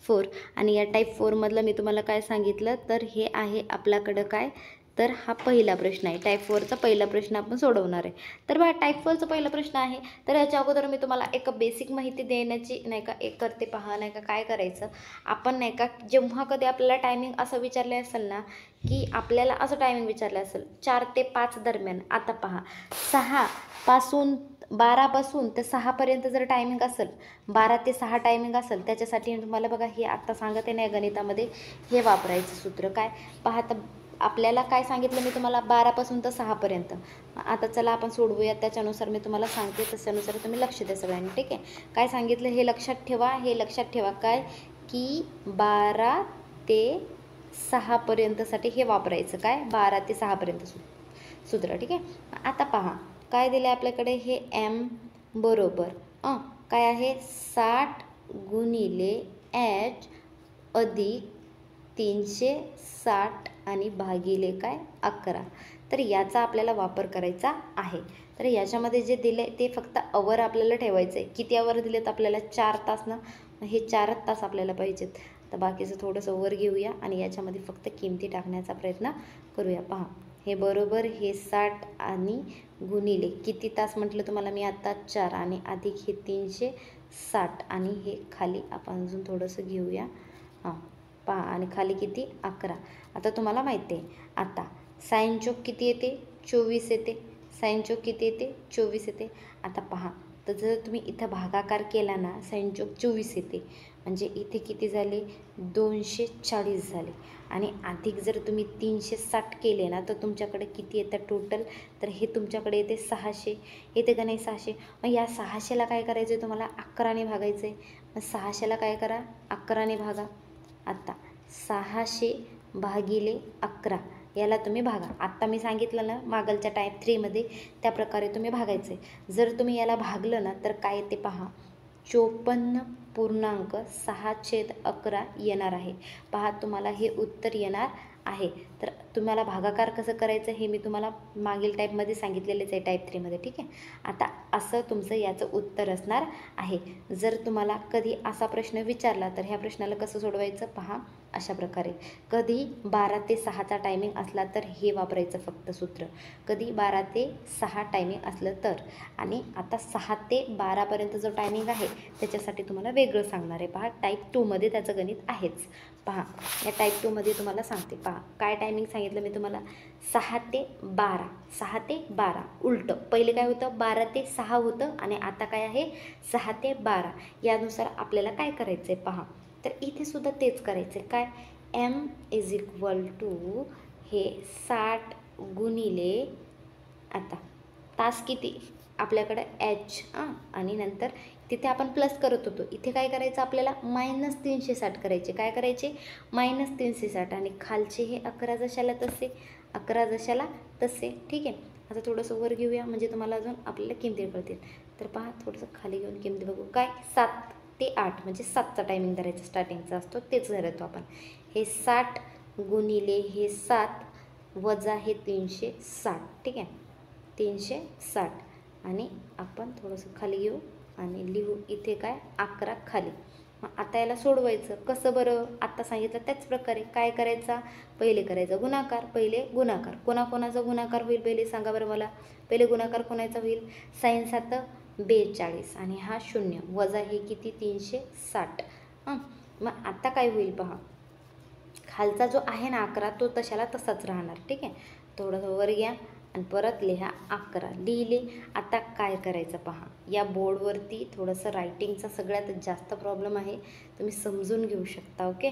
4 आणि या टाईप 4 मधलं मी तुम्हाला काय सांगितलं तर हे आहे आपल्याकडं काय तर हा पहिला प्रश्न आहे, टाईप 4चा पहिला प्रश्न आपण सोडवणार आहे. तर बघा टाईप 4चा पहिला प्रश्न आहे. तर याच्या अगोदर मी तुम्हाला एक बेसिक माहिती देण्याची नाही का एक करते पहा. नाही का काय करायचं आपण नाही का जेव्हा कधी आपल्याला टायमिंग असं विचारले असेल ना की आपल्याला असं टायमिंग विचारलं असेल 4 ते 5 दरम्यान. आता पहा 12पासून ते 6पर्यंत जर टायमिंग असेल 12 ते 6 टायमिंग असेल त्याच्यासाठी तुम्हाला बघा हे आत्ता सांगते नाही गणितामध्ये हे वापरायचं सूत्र काय पहा. तर आपल्याला काय सांगितलं मी तुम्हाला 12पासून तर 6पर्यंत. आता चला आपण सोडवूया त्याच्यानुसार मी तुम्हाला सांगते तशानुसार तुम्ही लक्ष द्या सगळ्यांनी ठीक आहे. काय सांगितलं हे लक्षात ठेवा काय की 12 ते 6पर्यंतसाठी हे वापरायचं काय 12 ते 6पर्यंत सूत्र ठीक आहे. आता पहा काय दिलं आहे आपल्याकडे हे m बरोबर काय आहे 60 गुणिले h अधिक 360 आणि भागिले काय 11. तर याचा आपल्याला वापर करायचा आहे. तर याच्यामध्ये जे दिले ते फक्त अवर आपल्याला ठेवायचं आहे. किती अवर दिलेत आपल्याला 4 तास ना हे 4 तास आपल्याला पाहिजेत. तर बाकीचं थोडंसं वर घेऊया आणि याच्यामध्ये फक्त किमती टाकण्याचा प्रयत्न करूया. पहा हे बरोबर हे 60 आणि गुणिले किती तास म्हटलं तुम्हाला मी आत्ता 4 आणि अधिक हे 360 आणि हे खाली आपण अजून थोडंसं घेऊया. पहा आणि खाली किती 11. आता तुम्हाला माहिती आहे आता साइन चौक किती येते 24 येते. साइन चौक किती येते 24 येते. आता पहा तर जर तुम्ही इथं भागाकार केला ना साइन चौक 24 येते म्हणजे इथे किती झाले 240 झाले आणि अधिक जर तुम्ही 360 केले ना तर तुमच्याकडे किती येतं टोटल. तर हे तुमच्याकडे येते 600 येते का नाही 600. मग या 600ला काय करायचं आहे तुम्हाला 11ने भागायचं आहे. मग 600ला काय करा 11ने भागा. आता 600 भागिले 11 याला तुम्ही भागा. आत्ता मी सांगितलं ना मागलच्या टाईप 3मध्ये त्या प्रकारे तुम्ही भागायचं आहे. जर तुम्ही याला भागलं ना तर काय येते पहा 54.6/11 येणार आहे. पहा तुम्हाला हे उत्तर येणार आहे. तर तुम्हाला भागाकार कसं करायचं हे मी तुम्हाला मागील टाईपमध्ये सांगितलेलेच आहे टाईप 3मध्ये ठीक आहे. आता असं तुमचं याचं उत्तर असणार आहे. जर तुम्हाला कधी असा प्रश्न विचारला तर ह्या प्रश्नाला कसं सोडवायचं पहा अशा प्रकारे. कधी 12 ते 6चा टायमिंग असला तर हे वापरायचं फक्त सूत्र. कधी 12 ते 6 टायमिंग असलं तर. आणि आता 6 ते 12पर्यंत जो टायमिंग आहे त्याच्यासाठी तुम्हाला वेगळं सांगणार आहे. पहा टाईप 2मध्ये त्याचं गणित आहेच. पहा या टाईप 2मध्ये तुम्हाला सांगते. पहा काय टायमिंग सांगितलं मी तुम्हाला 6 ते 12 उलटं. पहिले काय होतं 12 ते 6 होतं आणि आता काय आहे 6 ते 12. यानुसार आपल्याला काय करायचं आहे पहा. तर इथे सुद्धा तेच करायचं आहे. काय m = हे 60 गुणिले आता तास किती आपल्याकडं h आणि नंतर तिथे आपण प्लस करत होतो. इथे काय करायचं आपल्याला -360 करायचे. काय करायचे -360 आणि खालचे हे 11 जशाला तसे ठीक आहे. आता थोडंसं वर घेऊया म्हणजे तुम्हाला अजून आपल्याला किमती कळतील. तर पहा थोडंसं खाली घेऊन किमती बघू. काय 7 ते 8 म्हणजे 7चा टायमिंग धरायचा स्टार्टिंगचा असतो तेच धरतो आपण. हे 60 गुणिले हे 7 वजा हे 360 ठीक आहे 360 आणि आपण थोडंसं खाली घेऊ आणि लिहू इथे काय 11 खाली. मग आता याला सोडवायचं कसं बरं. आत्ता सांगितलं त्याच प्रकारे काय करायचा पहिले करायचा गुणाकार. कोणाकोणाचा गुणाकार होईल पहिले सांगा बरं मला. पहिले गुणाकार कोणाचा होईल साइन 7 42 आणि हा 0 वजा हे किती 360. मग आता काय होईल पहा खालचा जो आहे ना 11 तो तशाला तसाच राहणार ठीक आहे. थोडंसं वर घ्या आणि परत लिहा 11 लिहिले. आता काय करायचं पहा या बोर्डवरती थोडंसं रायटिंगचा सगळ्यात जास्त प्रॉब्लेम आहे तुम्ही समजून घेऊ शकता ओके.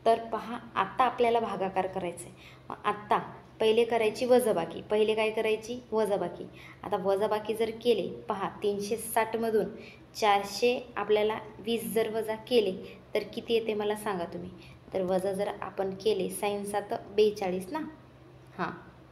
तर पहा आता आपल्याला भागाकार करायचा आहे. मग आत्ता पहिले करायची वजाबाकी. पहिले काय करायची वजाबाकी. आता वजाबाकी जर केले पहा 360मधून 400 आपल्याला 20 जर वजा केले तर किती येते मला सांगा तुम्ही. तर वजा जर आपण केले साइन 7 42 ना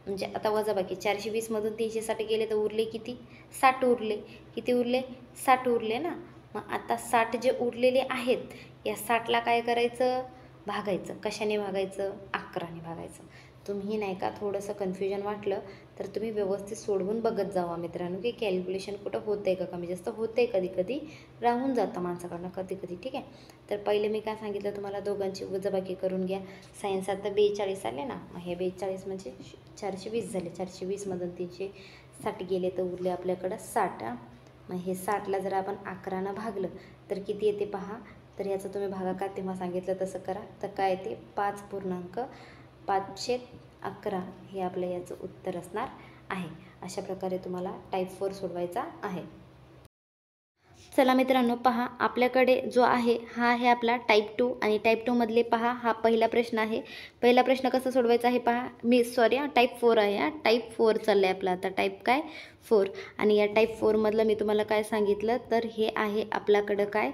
म्हणजे आता वजाबाकी 420मधून 360 गेले तर उरले किती 60 उरले. किती उरले 60 उरले ना. मग आता 60 जे उरलेले आहेत या 60ला काय करायचं भागायचं. कशाने भागायचं 11ने भागायचं. तुम्ही नाही का थोडंसं कन्फ्युजन वाटलं तर तुम्ही व्यवस्थित सोडवून बघत जावा मित्रांनो की कॅल्क्युलेशन कुठं होतं आहे का कमी जास्त होतं आहे. कधी कधी राहून जातं माणसाकडनं कधी ठीक आहे. तर पहिले मी काय सांगितलं तुम्हाला दोघांची वजाबाकी करून घ्या. साइन 7 42 आले ना. मग हे 42 म्हणजे 420 झाले. 420मधून 360 गेले तर उरले आपल्याकडं 60. मग हे 60ला जर आपण 11नं भागलं तर किती येते पहा. तर ह्याचं तुम्ही भागाकार तेव्हा सांगितलं तसं करा. तर काय येते 5.5/11 हे आपलं याचं उत्तर असणार आहे. अशा प्रकारे तुम्हाला टाईप 4 सोडवायचा आहे. चला मित्रांनो, पहा आपल्याकडे जो आहे हा आहे आपला टाईप 2 आणि टाईप 2मधले पहा हा पहिला प्रश्न आहे. पहिला प्रश्न कसा सोडवायचा आहे पहा. टाईप 4 आहे. हा टाईप 4 चाललं आहे आपला आता. टाईप काय 4. आणि या टाईप 4मधलं मी तुम्हाला काय सांगितलं तर हे आहे आपल्याकडं काय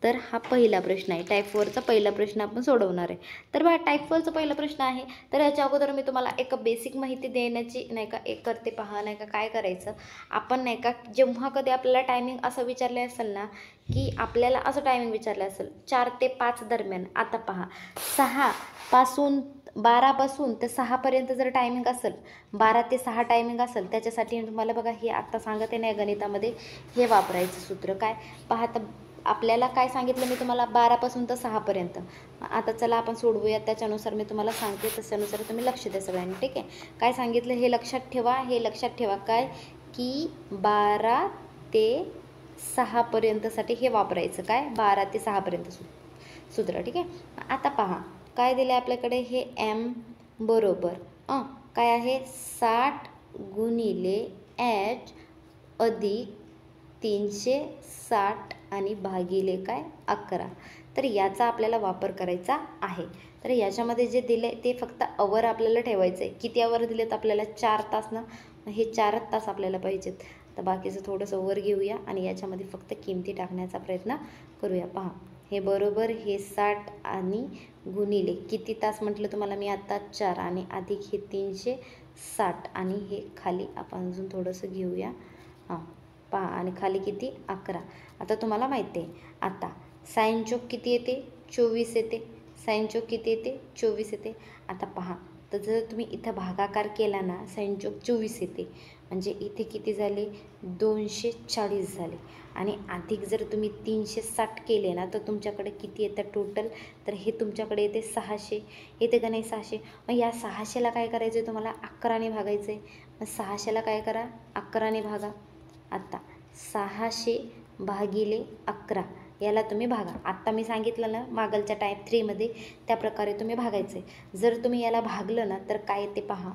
तर हा पहिला प्रश्न आहे. टाईप 4चा पहिला प्रश्न आपण सोडवणार आहे. तर बघा टाईप 4चा पहिला प्रश्न आहे. तर याच्या अगोदर मी तुम्हाला एक बेसिक माहिती देण्याची नाही का एक करते पहा. नाही का काय करायचं आपण नाही का जेव्हा कधी आपल्याला टायमिंग असं विचारले असेल ना की आपल्याला असं टायमिंग विचारलं असेल 4 ते 5 दरम्यान. आता पहा 12पासून ते 6पर्यंत जर टायमिंग असेल 12 ते 6 टायमिंग असेल त्याच्यासाठी तुम्हाला बघा हे आत्ता सांगते नाही गणितामध्ये हे वापरायचं सूत्र काय पहा. तर आपल्याला काय सांगितलं मी तुम्हाला 12पासून तर 6पर्यंत. आता चला आपण सोडवूया. त्याच्यानुसार मी तुम्हाला सांगते तशानुसार तुम्ही लक्ष द्या सगळ्यांनी. ठीक आहे. काय सांगितलं हे लक्षात ठेवा. हे लक्षात ठेवा काय की 12 ते 6पर्यंतसाठी हे वापरायचं काय 12 ते 6पर्यंत सूत्र. ठीक आहे. आता पहा काय दिलं आहे आपल्याकडे हे m बरोबर काय आहे 60 गुणिले h अधिक 360 आणि भागिले काय 11. तर याचा आपल्याला वापर करायचा आहे. तर याच्यामध्ये जे दिले ते फक्त अवर आपल्याला ठेवायचं आहे. किती अवर दिलेत आपल्याला 4 तास ना. हे 4 तास आपल्याला पाहिजेत. तर बाकीचं थोडंसं वर घेऊया आणि याच्यामध्ये फक्त किमती टाकण्याचा प्रयत्न करूया. पहा हे बरोबर हे 60 आणि गुणिले किती तास म्हटलं तुम्हाला मी आता 4 आणि अधिक हे 360 आणि हे खाली आपण अजून थोडंसं घेऊया. पहा आणि खाली किती 11. आता तुम्हाला माहिती आहे आता साइन चौक किती येते 24 येते. साइन चौक किती येते 24 येते. आता पहा तर जर तुम्ही इथं भागाकार केला ना साइन चौक 24 येते म्हणजे इथे किती झाले 240 झाले. आणि अधिक जर तुम्ही 360 केले ना तर तुमच्याकडे किती येतं टोटल तर हे तुमच्याकडे येते 600 येते का नाही 600. मग या 600ला काय करायचं आहे तुम्हाला 11ने भागायचं आहे. मग 600ला काय करा 11ने भागा. आता 600 भागिले 11 याला तुम्ही भागा. आत्ता मी सांगितलं ना मागलच्या टाईप 3मध्ये त्याप्रकारे तुम्ही भागायचं आहे. जर तुम्ही याला भागलं ना तर काय येते पहा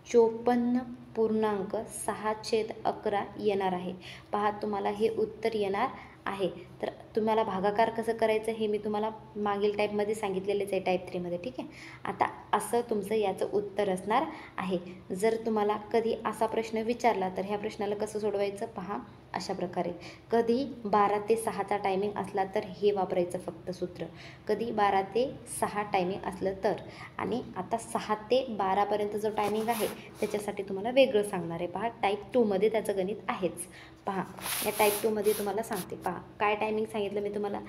54.6/11 येणार आहे. पहा तुम्हाला हे उत्तर येणार आहे. तर तुम्हाला भागाकार कसं करायचं हे मी तुम्हाला मागील टाईपमध्ये सांगितलेलेच आहे टाईप 3मध्ये. ठीक आहे. आता असं तुमचं याचं उत्तर असणार आहे. जर तुम्हाला कधी असा प्रश्न विचारला तर ह्या प्रश्नाला कसं सोडवायचं पहा अशा प्रकारे. कधी 12 ते 6चा टायमिंग असला तर हे वापरायचं फक्त सूत्र. कधी 12 ते 6 टायमिंग असलं तर. आणि आता 6 ते 12पर्यंत जो टायमिंग आहे त्याच्यासाठी तुम्हाला वेगळं सांगणार आहे. पहा टाईप 2मध्ये त्याचं गणित आहेच. पहा या टाईप 2मध्ये तुम्हाला सांगते. पहा काय टायमिंग सांगितलं मी तुम्हाला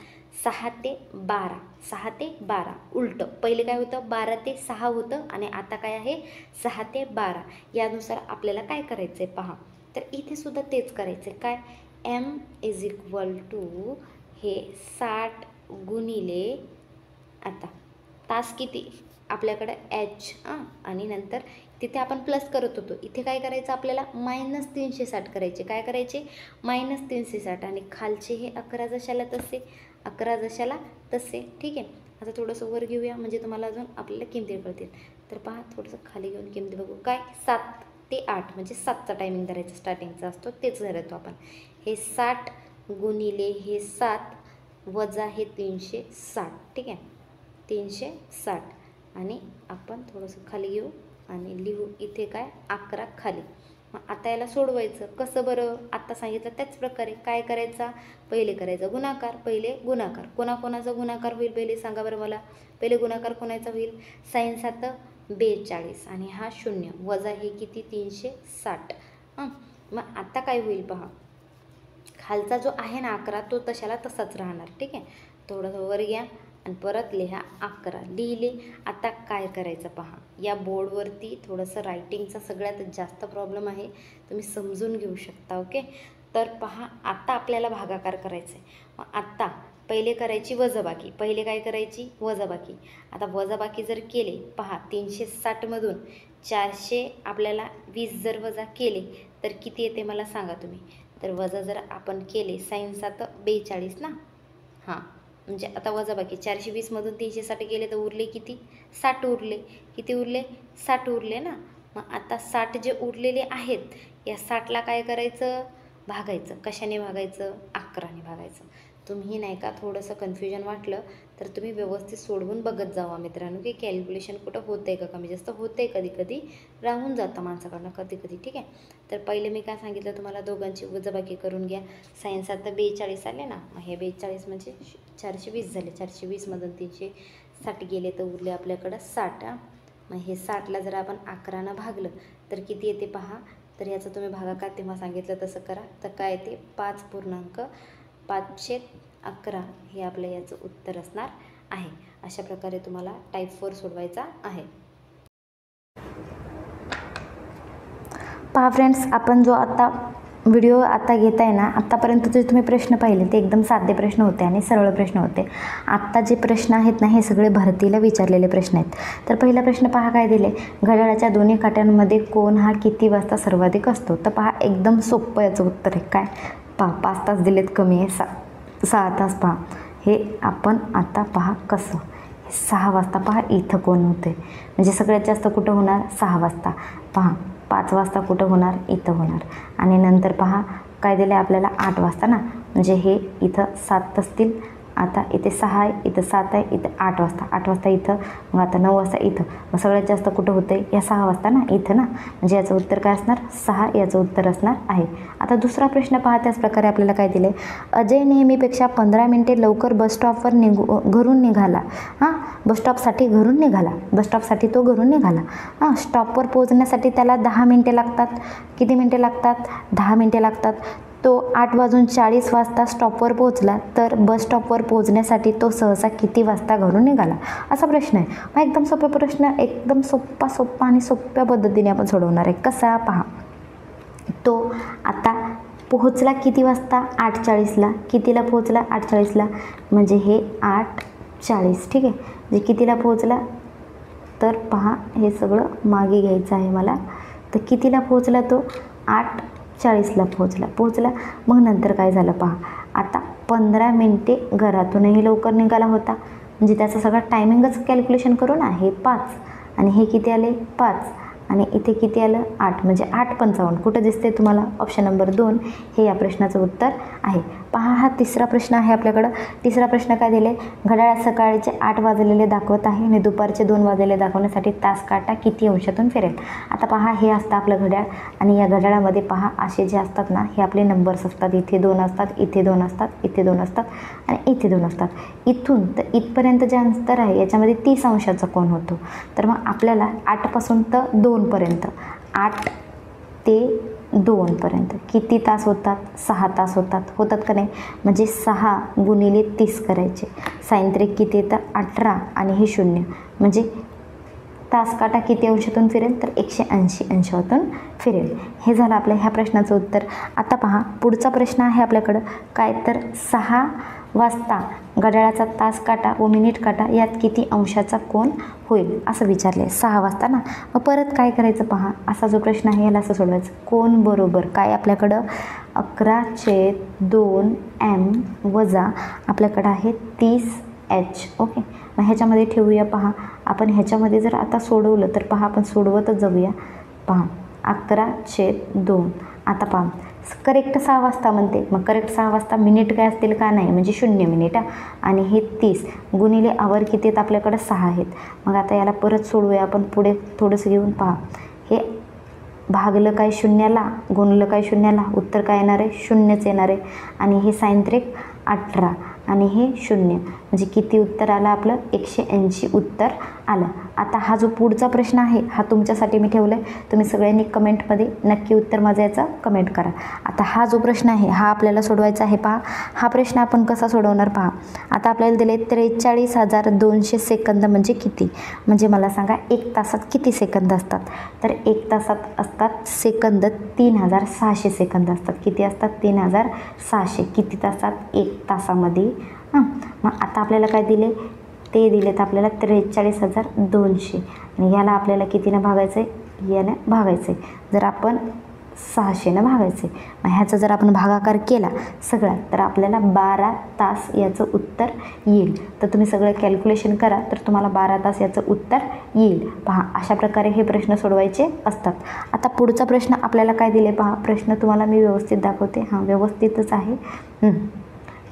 6 ते 12. 6 ते 12 उलटं. पहिले काय होतं 12 ते 6 होतं आणि आता काय आहे 6 ते 12. यानुसार आपल्याला काय करायचं आहे पहा. तर इथे सुद्धा तेच करायचं आहे. काय m = हे 60 गुणिले आता तास किती आपल्याकडं h आणि नंतर तिथे आपण प्लस करत होतो. इथे काय करायचं आपल्याला -360 करायचे. काय करायचे -360 आणि खालचे हे 11 जशाला तसे 11 जशाला तसे. ठीक आहे. आता थोडंसं वर घेऊया म्हणजे तुम्हाला अजून आपल्याला किमती कळतील. तर पहा थोडंसं खाली घेऊन किमती बघू. काय 7 ते 8 म्हणजे 7चा टायमिंग धरायचा स्टार्टिंगचा असतो तेच धरतो आपण. हे 60 गुणिले हे 7 वजा हे 360. ठीक आहे 360 आणि आपण थोडंसं खाली घेऊ आणि लिहू इथे काय 11 खाली. मग आता याला सोडवायचं कसं बरं. आत्ता सांगितलं त्याच प्रकारे काय करायचा पहिले करायचा गुणाकार. पहिले गुणाकार कोणाकोणाचा गुणाकार होईल पहिले सांगा बरं मला. पहिले गुणाकार कोणाचा होईल साइन 7 42 आणि हा 0 वजा हे किती 360. मग आता काय होईल पहा खालचा जो आहे ना 11 तो तशाला तसाच राहणार. ठीक आहे. थोडंसं वर घ्या आणि परत लिहा 11 लिहिले. आता काय करायचं पहा या बोर्डवरती थोडंसं रायटिंगचा सगळ्यात जास्त प्रॉब्लेम आहे तुम्ही समजून घेऊ शकता. ओके. तर पहा आता आपल्याला भागाकार करायचा आहे. मग आत्ता पहिले करायची वजाबाकी, पहिले काय करायची वजाबाकी. आता वजाबाकी जर केले पहा 360मधून 400 आपल्याला 20 जर वजा केले तर किती येते मला सांगा तुम्ही. तर वजा जर आपण केले साईन 7 42 ना. हां म्हणजे आता वजाबाकी 420मधून 360 गेले तर उरले किती 60 उरले. किती उरले 60 उरले ना. मग आता 60 जे उरलेले आहेत या 60ला काय करायचं भागायचं. कशाने भागायचं 11ने भागायचं. तुम्ही नाही का थोडंसं कन्फ्युजन वाटलं तर तुम्ही व्यवस्थित सोडवून बघत जावा मित्रांनो की कॅल्क्युलेशन कुठं होतं आहे का कमी जास्त होतं आहे. कधी कधी राहून जातं माणसाकडनं कधी कधी. ठीक आहे. तर पहिले मी काय सांगितलं तुम्हाला दोघांची वजाबाकी करून घ्या. साईन 7 42 आले ना. मग हे 42 म्हणजे 420 झाले. 420मधून 360 गेले तर उरले आपल्याकडं 60. मग हे 60ला जर आपण 11नं भागलं तर किती येते पहा. तर याचं तुम्ही भागाकार तेव्हा सांगितलं तसं करा. तर काय येते 5.511 हे आपलं याचं उत्तर असणार आहे. अशा प्रकारे तुम्हाला टाईप 4 सोडवायचा आहे. पहा फ्रेंड्स, आपण जो आता व्हिडिओ आता घेत आहे ना, आत्तापर्यंत जे तुम्ही प्रश्न पाहिले ते एकदम साधे प्रश्न होते आणि सरळ प्रश्न होते. आत्ता जे प्रश्न आहेत ना हे सगळे भरतीला विचारलेले प्रश्न आहेत. तर पहिला प्रश्न पहा काय दिले. घड्याळाच्या दोन्ही काट्यांमध्ये कोन हा किती वाजता सर्वाधिक असतो. तर पहा एकदम सोपं याचं उत्तर आहे. काय पहा 5 तास दिलेत कमी आहे 6 तास. पहा हे आपण आता पहा कसं 6 वाजता पहा इथं कोण होते म्हणजे सगळ्यात जास्त कुठं होणार 6 वाजता. पहा 5 वाजता कुठं होणार इथं होणार. आणि नंतर पहा काय दिलं आपल्याला 8 वाजता ना. म्हणजे हे इथं 7 असतील. आता इथे 6 आहे, इथं 7 आहे, इथं 8 वाजता. 8 वाजता इथं. मग आता 9 वाजता इथं. मग सगळ्यात जास्त कुठं होतं या 6 वाजता ना इथं ना. म्हणजे याचं उत्तर काय असणार 6 याचं उत्तर असणार आहे. आता दुसरा प्रश्न पहा त्याच प्रकारे आपल्याला काय दिले. अजय नेहमीपेक्षा 15 मिनिटे लवकर बसस्टॉपवर घरून निघाला. हां बसस्टॉपसाठी घरून निघाला. बसस्टॉपसाठी तो घरून निघाला. हां स्टॉपवर पोहोचण्यासाठी त्याला 10 मिनिटे लागतात. किती मिनिटे लागतात 10 मिनिटे लागतात. तो 8:40 वाजता स्टॉपवर पोहोचला तर बस स्टॉपवर पोहोचण्यासाठी तो सहसा किती वाजता घरून निघाला. असा प्रश्न आहे. मग एकदम सोपा प्रश्न एकदम सोप्पा आणि सोप्या पद्धतीने आपण सोडवणार आहे. कसा पहा. तो आता पोहोचला किती वाजता 8:40ला. कितीला पोहोचला 8:40ला. म्हणजे हे 8:40. ठीक आहे. म्हणजे कितीला पोहोचला तर पहा हे सगळं मागे घ्यायचं आहे मला. तर कितीला पोहोचला तो 8:40ला पोहोचला. मग नंतर काय झालं पहा. आता 15 मिनिटे घरातूनही लवकर निघाला होता. म्हणजे त्याचं सगळं टायमिंगच कॅल्क्युलेशन करू ना. हे 5 आणि हे किती आले 5 आणि इथे किती आलं 8 म्हणजे 8:55. कुठं दिसते तुम्हाला ऑप्शन नंबर 2 हे या प्रश्नाचं उत्तर आहे. पहा हा तिसरा प्रश्न आहे आपल्याकडं. तिसरा प्रश्न काय दिले. घड्याळात सकाळचे 8 वाजलेले दाखवत आहे आणि दुपारचे 2 वाजलेले दाखवण्यासाठी तास काटा किती अंशातून फिरेल. आता पहा हे असतं आपलं घड्याळ आणि या घड्याळामध्ये पहा असे जे असतात ना हे आपले नंबर्स असतात. इथे 2 असतात, इथे 2 असतात, इथे 2 असतात आणि इथे 2 असतात. इथून तर इथपर्यंत जे अंतर आहे याच्यामध्ये 30 अंशाचा कोन होतो. तर मग आपल्याला 8 पासून तर 2 पर्यंत 8 ते 2 पर्यंत किती तास होतात 6 तास होतात का नाही. म्हणजे 6 गुणिले 30 करायचे. साइन त्रिक किती येतं 18 आणि हे 0 म्हणजे तास काटा किती अंशातून फिरेल तर 180 अंशातून फिरेल. हे झालं आपल्या ह्या प्रश्नाचं उत्तर. आता पहा पुढचा प्रश्न आहे आपल्याकडं काय तर 6 वाजता घड्याळाचा तास काटा व मिनिट काटा यात किती अंशाचा कोन होईल असं विचारले. 6 वाजता ना. मग परत काय करायचं पहा. असा जो प्रश्न आहे याला असं सोडवायचं. कोन बरोबर काय आपल्याकडं 11/2 m वजा आपल्याकडं आहे 30h. ओके. मग ह्याच्यामध्ये ठेवूया पहा. आपण ह्याच्यामध्ये जर आता सोडवलं तर पहा आपण सोडवतच जाऊया. पहा 11/2. आता पहा करेक्ट 6 वाजता म्हणते. मग करेक्ट 6 वाजता मिनिट काय असतील का नाही म्हणजे 0 मिनिट. आणि हे 30 गुणिले आवर किती आहेत आपल्याकडं 6 आहेत. मग आता याला परत सोडवूया आपण पुढे थोडंसं घेऊन. पहा हे भागलं काय 0ला गुणलं काय 0ला उत्तर काय येणार आहे 0च येणार आहे. आणि हे साइन त्रिक 18 आणि हे 0 म्हणजे किती उत्तर आलं आपलं 180 उत्तर आलं. आता हा जो पुढचा प्रश्न आहे हा तुमच्यासाठी मी ठेवला आहे. तुम्ही सगळ्यांनी कमेंटमध्ये नक्की उत्तर माझं याचं कमेंट करा. आता हा जो प्रश्न आहे हा आपल्याला सोडवायचा आहे. पहा हा प्रश्न आपण कसा सोडवणार पहा. आता आपल्याला दिले 43,200 सेकंद म्हणजे किती. म्हणजे मला सांगा 1 तासात किती सेकंद असतात. तर 1 तासात असतात सेकंद 3600 सेकंद असतात. किती असतात 3600. किती तासात 1 तासामध्ये मग आता आपल्याला काय दिले, ते दिलेत आपल्याला 43,200 आणि ह्याला आपल्याला कितीनं भागायचं आहे, यानं भागायचं आहे. जर आपण 600नं भागायचे, मग ह्याचा जर आपण भागाकार केला सगळा तर आपल्याला 12 तास याचं उत्तर येईल. तर तुम्ही सगळं कॅल्क्युलेशन करा तर तुम्हाला 12 तास याचं उत्तर येईल. पहा, अशा प्रकारे हे प्रश्न सोडवायचे असतात. आता पुढचा प्रश्न आपल्याला काय दिले पहा, प्रश्न तुम्हाला मी व्यवस्थित दाखवते. व्यवस्थितच आहे.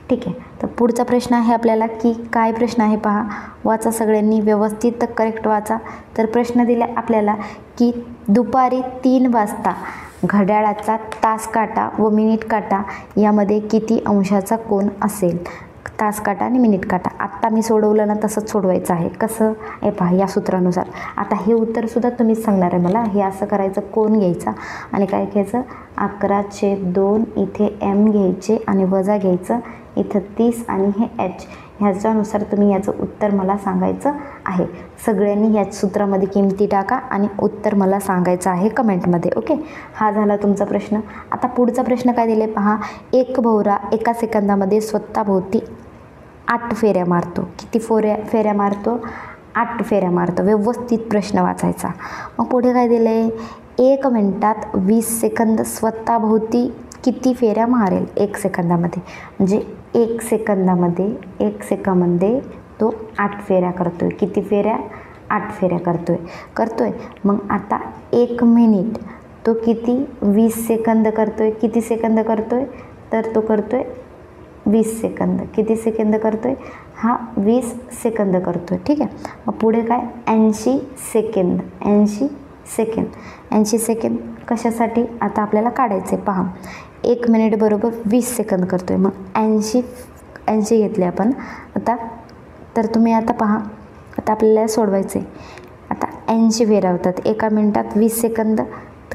ठीक आहे. तर पुढचा प्रश्न आहे आपल्याला की काय प्रश्न आहे पहा, वाचा सगळ्यांनी व्यवस्थित करेक्ट वाचा. तर प्रश्न दिला आपल्याला की दुपारी 3 वाजता घड्याळाचा तास काटा व मिनिट काटा यामध्ये किती अंशाचा कोन असेल. तास काटा आणि मिनिट काटा. आत्ता मी सोडवलं ना तसंच सोडवायचं आहे. कसं हे पहा, या सूत्रानुसार. आता हे उत्तरसुद्धा तुम्हीच सांगणार आहे मला. हे असं करायचं, कोन घ्यायचा आणि काय घ्यायचं, 11/2 इथे m घ्यायचे आणि वजा घ्यायचं इथं 30 आणि हे h. ह्याच्यानुसार तुम्ही याचं उत्तर मला सांगायचं आहे. सगळ्यांनी ह्याच सूत्रामध्ये किमती टाका आणि उत्तर मला सांगायचं आहे कमेंटमध्ये. ओके, हा झाला तुमचा प्रश्न. आता पुढचा प्रश्न काय दिले पहा, एक भोवरा एका सेकंदामध्ये स्वतःभोवती 8 फेऱ्या मारतो. किती फेऱ्या मारतो, 8 फेऱ्या मारतो. व्यवस्थित प्रश्न वाचायचा. मग पुढे काय दिलं आहे, 1 मिनिटात 20 सेकंद स्वतःभोवती किती फेऱ्या मारेल 1 सेकंदामध्ये. म्हणजे 1 सेकंदामध्ये तो 8 फेऱ्या करतो आहे. किती फेऱ्या, 8 फेऱ्या करतो आहे. मग आता 1 मिनिट तो किती, 20 सेकंद करतो आहे. किती सेकंद करतो आहे, तर तो करतो आहे 20 सेकंद. किती सेकंद करतो आहे, हा 20 सेकंद करतो आहे. ठीक आहे. मग पुढे काय, 80 सेकंद. 80 सेकंद कशासाठी आता आपल्याला काढायचे पहा. 1 मिनिट बरोबर 20 सेकंद करतो आहे. मग 80 घेतले आपण आता. तर तुम्ही आता पहा, आता आपल्याला सोडवायचे. आता 80 फेऱ्या होतात. 1 मिनिटात 20 सेकंद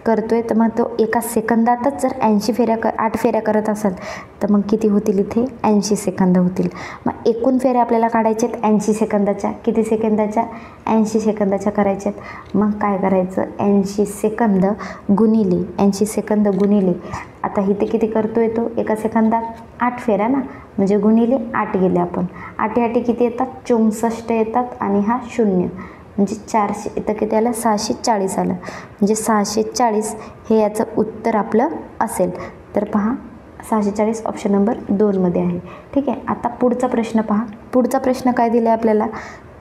करतो आहे. तर मग तो 1 सेकंदातच जर 80 फेऱ्या 8 फेऱ्या करत असेल तर मग किती होतील, इथे 80 सेकंद होतील. मग एकूण फेऱ्या आपल्याला काढायच्या आहेत 80 सेकंदाच्या. किती सेकंदाच्या, 80 सेकंदाच्या करायच्या आहेत. मग काय करायचं, 80 सेकंद गुणिले आता इथे किती करतो आहे तो 1 सेकंदात, 8 फेऱ्या ना, म्हणजे गुणिले 8 गेले आपण. 8 किती येतात, 64 येतात आणि हा 0 म्हणजे 400. इथं किती आलं, 640 आलं. म्हणजे 640 हे याचं उत्तर आपलं असेल. तर पहा, 640 ऑप्शन नंबर 2मध्ये आहे. ठीक आहे. आता पुढचा प्रश्न पहा. पुढचा प्रश्न काय दिला आहे आपल्याला,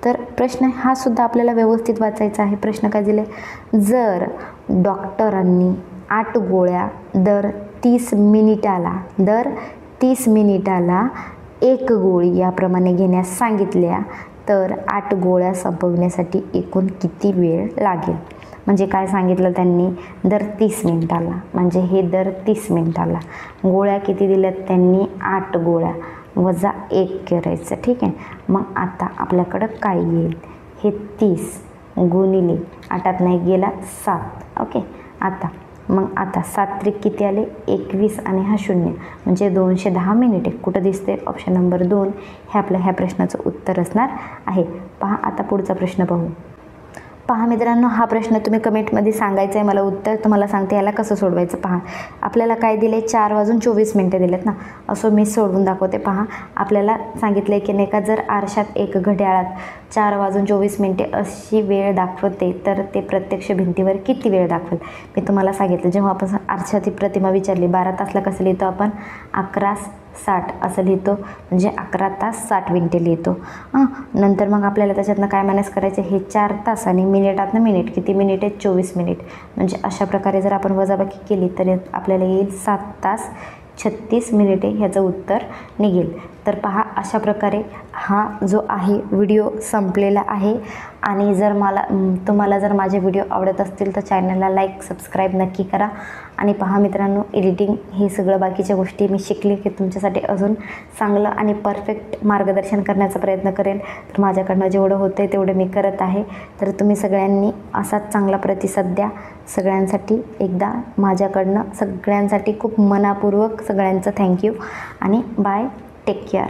तर प्रश्न हा सुद्धा आपल्याला व्यवस्थित वाचायचा आहे. प्रश्न काय दिले, जर डॉक्टरांनी 8 गोळ्या दर 30 मिनिटाला 1 गोळी याप्रमाणे घेण्यास सांगितल्या तर 8 गोळ्या संपविण्यासाठी एकूण किती वेळ लागेल. म्हणजे काय सांगितलं त्यांनी, दर 30 मिनिटाला. म्हणजे हे दर 30 मिनिटाला गोळ्या किती दिल्यात त्यांनी, 8 गोळ्या वजा 1 करायचं. ठीक आहे. मग आता आपल्याकडं काय येईल, हे 30 गुणिले 8 नाही गेला 7. ओके. आता 7 त्रिक किती आले, 21 आणि हा 0 म्हणजे 210 मिनिटे. कुठं दिसते, ऑप्शन नंबर 2 हे आपल्या ह्या प्रश्नाचं उत्तर असणार आहे. पहा, आता पुढचा प्रश्न पाहू. पहा मित्रांनो, हा प्रश्न तुम्ही कमेंटमध्ये सांगायचं आहे मला उत्तर. तुम्हाला सांगते याला कसं सोडवायचं. पहा, आपल्याला काय दिले, 4:24 दिलेत ना. असं मी सोडवून दाखवते. पहा, आपल्याला सांगितलं आहे की नाही का, जर आरशात एक घड्याळात 4:24 अशी वेळ दाखवते तर ते प्रत्यक्ष भिंतीवर किती वेळ दाखवेल. मी तुम्हाला सांगितलं, जेव्हा आपण आरशाची प्रतिमा विचारली 12 तासला कसं लिहितो आपण, 11:60 असं लिहितो. म्हणजे 11 तास 60 मिनिटे लिहितो. नंतर मग आपल्याला त्याच्यातनं काय मॅनेज करायचं, हे 4 तास आणि मिनिटातनं मिनिट किती मिनिट आहेत, 24 मिनिट. म्हणजे अशा प्रकारे जर आपण वजाबाकी केली तर आपल्याला येईल 7 तास 36 मिनिटे ह्याचं उत्तर निघेल. तर पहा, अशा प्रकारे हा जो आहे व्हिडिओ संपलेला आहे. आणि जर तुम्हाला जर माझे व्हिडिओ आवडत असतील तर चॅनलला लाईक सबस्क्राईब नक्की करा. आणि पहा मित्रांनो, एडिटिंग हे सगळं बाकीच्या गोष्टी मी शिकले की तुमच्यासाठी अजून चांगलं आणि परफेक्ट मार्गदर्शन करण्याचा प्रयत्न करेल. तर माझ्याकडनं जेवढं होतं आहे तेवढं मी करत आहे. तर तुम्ही सगळ्यांनी असाच चांगला प्रतिसाद द्या. सगळ्यांसाठी एकदा माझ्याकडनं सगळ्यांसाठी खूप मनापूर्वक सगळ्यांचं थँक्यू आणि बाय. Take care.